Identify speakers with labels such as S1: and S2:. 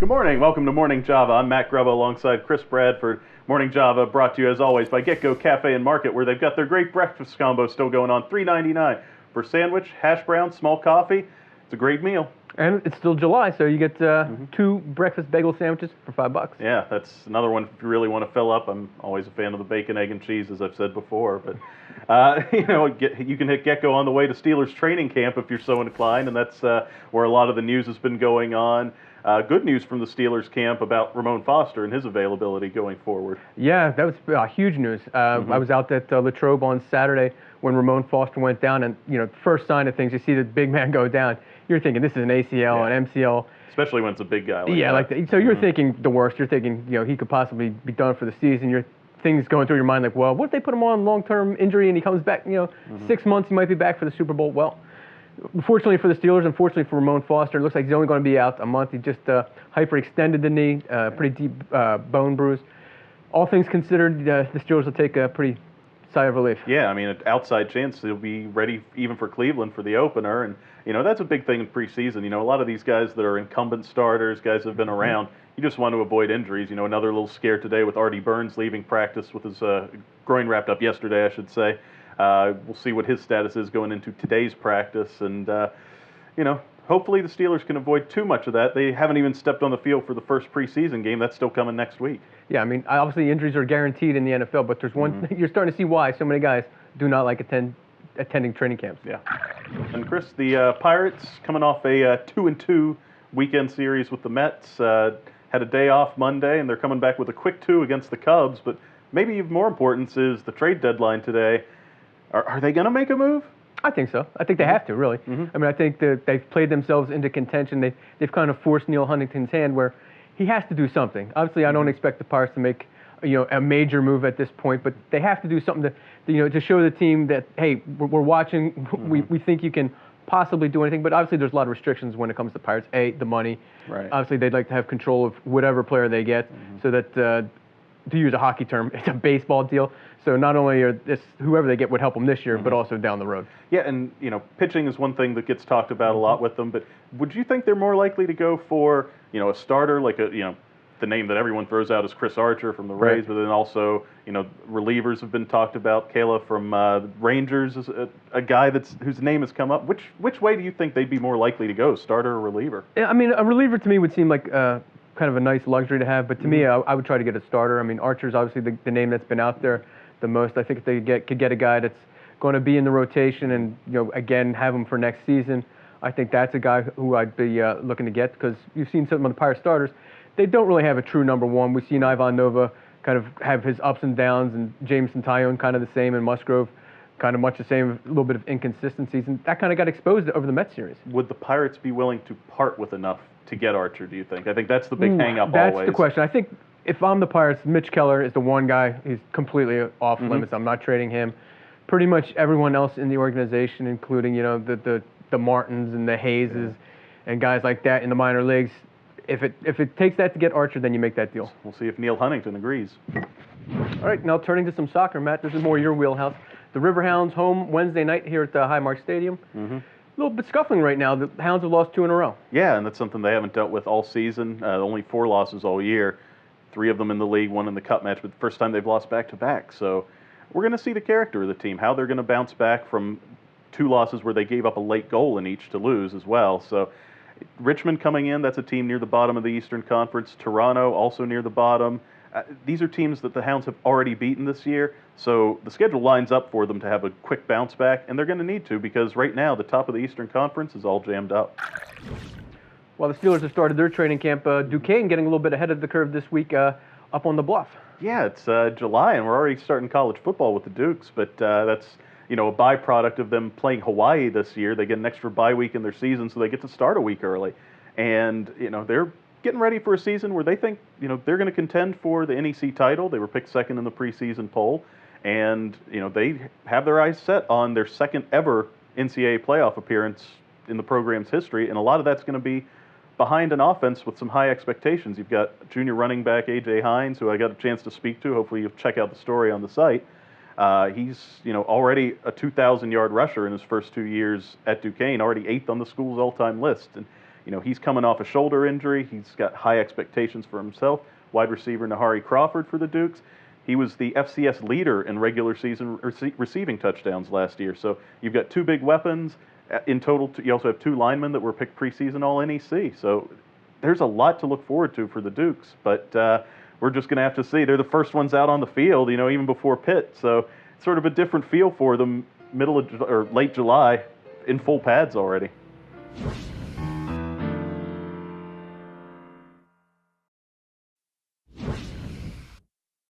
S1: Good morning. Welcome to Morning Java. I'm Matt Grubba alongside Chris Bradford. Morning Java brought to you as always by Get-Go Cafe and Market, where they've got their great breakfast combo still going on, $3.99 for sandwich, hash brown, small coffee. It's a great meal.
S2: And it's still July, so you get two breakfast bagel sandwiches for $5.
S1: Yeah, that's another one if you really want to fill up. I'm always a fan of the bacon, egg, and cheese, as I've said before. But, you can hit Get-Go on the way to Steelers training camp if you're so inclined, and that's where a lot of the news has been going on. Good news from the Steelers camp about Ramon Foster and his availability going forward.
S2: Yeah, that was huge news. I was out at Latrobe on Saturday when Ramon Foster went down, and first sign of things, you see the big man go down. You're thinking this is an ACL, an MCL.
S1: Especially when it's a big guy like that.
S2: Yeah, like that. So you're thinking the worst. You're thinking he could possibly be done for the season. Your things going through your mind like, well, what if they put him on long-term injury and he comes back? 6 months he might be back for the Super Bowl. Well, fortunately for the Steelers, unfortunately for Ramon Foster, it looks like he's only going to be out a month. He just hyperextended the knee, pretty deep bone bruise. All things considered, the Steelers will take a pretty sigh of relief.
S1: Yeah, I mean, an outside chance he'll be ready even for Cleveland for the opener, and that's a big thing in preseason. A lot of these guys that are incumbent starters, guys that have been around, you just want to avoid injuries. Another little scare today with Artie Burns leaving practice with his groin wrapped up yesterday, I should say. We'll see what his status is going into today's practice, and hopefully the Steelers can avoid too much of that. They haven't even stepped on the field for the first preseason game. That's still coming next week. Yeah,
S2: I mean, obviously injuries are guaranteed in the NFL, but there's one thing, you're starting to see why so many guys do not like attending training camps.
S1: Yeah. And Chris, the Pirates coming off a 2-2 weekend series with the Mets, had a day off Monday, and they're coming back with a quick 2 against the Cubs, but maybe even more importance is the trade deadline today. Are they going to make a move?
S2: I think so. I think they have to, really. I mean, I think that they've played themselves into contention. They've kind of forced Neil Huntington's hand where he has to do something. Obviously, I don't expect the Pirates to make a major move at this point, but they have to do something to show the team that, hey, we're watching. We think you can possibly do anything, but obviously there's a lot of restrictions when it comes to Pirates. The money.
S1: Right.
S2: Obviously, they'd like to have control of whatever player they get, so that, to use a hockey term, it's a baseball deal. So not only are whoever they get would help them this year, but also down the road.
S1: Yeah, and pitching is one thing that gets talked about a lot with them. But would you think they're more likely to go for a starter like the name that everyone throws out is Chris Archer from the Rays, but then also relievers have been talked about. Kayla from Rangers is a guy whose name has come up. Which way do you think they'd be more likely to go, starter or reliever?
S2: Yeah, I mean, a reliever to me would seem like kind of a nice luxury to have, but to me, I would try to get a starter. I mean, Archer's obviously the name that's been out there the most. I think if they could get a guy that's going to be in the rotation and again have him for next season, I think that's a guy who I'd be looking to get, because you've seen some of the Pirate starters. They don't really have a true number one. We've seen Ivan Nova kind of have his ups and downs, and Jameson Taillon kind of the same, and Musgrove kind of much the same, a little bit of inconsistencies, and that kind of got exposed over the Mets series.
S1: Would the Pirates be willing to part with enough to get Archer, do you think? I think that's the big hang-up
S2: always.
S1: That's
S2: the question. I think if I'm the Pirates, Mitch Keller is the one guy who's completely off limits. I'm not trading him. Pretty much everyone else in the organization, including the Martins and the Hayeses and guys like that in the minor leagues, if it takes that to get Archer, then you make that deal.
S1: We'll see if Neil Huntington agrees.
S2: All right, now turning to some soccer, Matt. This is more your wheelhouse. The Riverhounds home Wednesday night here at the Highmark Stadium. A little bit scuffling right now. The Hounds have lost 2 in a row.
S1: Yeah, and that's something they haven't dealt with all season. Only 4 losses all year. 3 of them in the league, 1 in the cup match, but the first time they've lost back-to-back. So we're going to see the character of the team, how they're going to bounce back from 2 losses where they gave up a late goal in each to lose as well. So Richmond coming in, that's a team near the bottom of the Eastern Conference. Toronto also near the bottom. These are teams that the Hounds have already beaten this year, so the schedule lines up for them to have a quick bounce back, and they're going to need to, because right now the top of the Eastern Conference is all jammed up.
S2: Well, the Steelers have started their training camp. Duquesne getting a little bit ahead of the curve this week up on the bluff.
S1: Yeah, it's July, and we're already starting college football with the Dukes, but that's a byproduct of them playing Hawaii this year. They get an extra bye week in their season, so they get to start a week early. And, they're getting ready for a season where they think, they're going to contend for the NEC title. They were picked second in the preseason poll, and, they have their eyes set on their second ever NCAA playoff appearance in the program's history, and a lot of that's going to be behind an offense with some high expectations. You've got junior running back A.J. Hines, who I got a chance to speak to. Hopefully you'll check out the story on the site. He's already a 2,000-yard rusher in his first 2 years at Duquesne, already 8th on the school's all-time list. And He's coming off a shoulder injury. He's got high expectations for himself. Wide receiver Nahari Crawford for the Dukes. He was the FCS leader in regular season receiving touchdowns last year. So you've got two big weapons. In total, you also have two linemen that were picked preseason All-NEC. So there's a lot to look forward to for the Dukes. But we're just going to have to see. They're the first ones out on the field, even before Pitt. So it's sort of a different feel for them late July in full pads already.